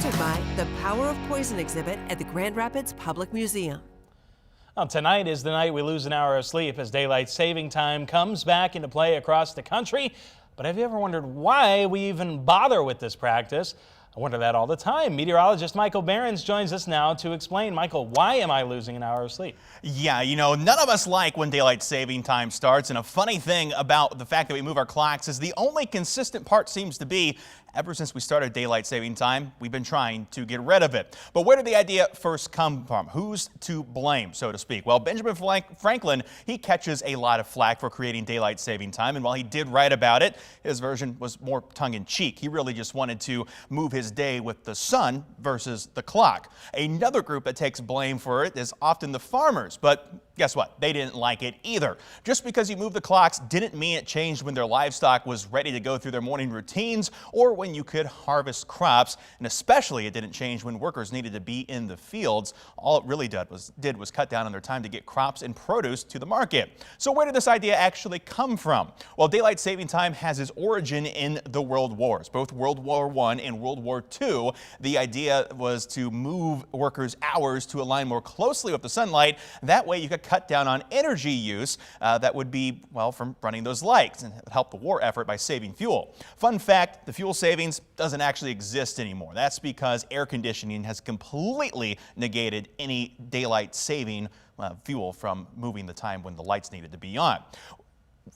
sponsored by the Power of Poison exhibit at the Grand Rapids Public Museum. Well, tonight is the night we lose an hour of sleep as daylight saving time comes back into play across the country. But have you ever wondered why we even bother with this practice? I wonder that all the time. Meteorologist Michael Behrens joins us now to explain. Michael, why am I losing an hour of sleep? Yeah, none of us like when daylight saving time starts. And a funny thing about the fact that we move our clocks is the only consistent part seems to be ever since we started daylight saving time, we've been trying to get rid of it. But where did the idea first come from? Who's to blame, so to speak? Well, Benjamin Franklin, he catches a lot of flack for creating daylight saving time. And while he did write about it, his version was more tongue-in-cheek. He really just wanted to move his day with the sun versus the clock. Another group that takes blame for it is often the farmers. But guess what? They didn't like it either. Just because you moved the clocks didn't mean it changed when their livestock was ready to go through their morning routines or when you could harvest crops. And especially it didn't change when workers needed to be in the fields. All it really did was cut down on their time to get crops and produce to the market. So where did this idea actually come from? Well, daylight saving time has its origin in the World Wars, both World War I and World War II. The idea was to move workers' hours to align more closely with the sunlight. That way you could cut down on energy use that would be, well, from running those lights, and help the war effort by saving fuel. Fun fact, the fuel savings doesn't actually exist anymore. That's because air conditioning has completely negated any daylight saving fuel from moving the time when the lights needed to be on.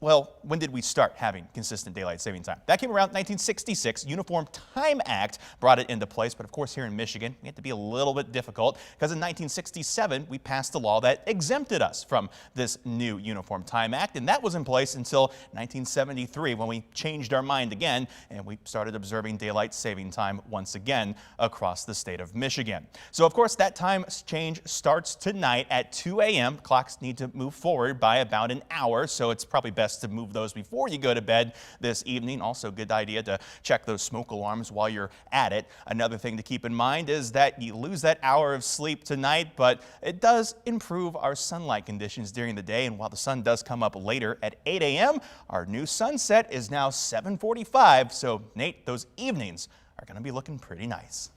Well, when did we start having consistent daylight saving time? That came around 1966. Uniform Time Act brought it into place. But of course, here in Michigan, we had to be a little bit difficult because in 1967, we passed a law that exempted us from this new Uniform Time Act. And that was in place until 1973 when we changed our mind again and we started observing daylight saving time once again across the state of Michigan. So of course, that time change starts tonight at 2 a.m. Clocks need to move forward by about an hour. So it's probably best to move those before you go to bed this evening. Also, good idea to check those smoke alarms while you're at it. Another thing to keep in mind is that you lose that hour of sleep tonight, but it does improve our sunlight conditions during the day. And while the sun does come up later at 8 a.m., our new sunset is now 7:45. So, Nate, those evenings are going to be looking pretty nice.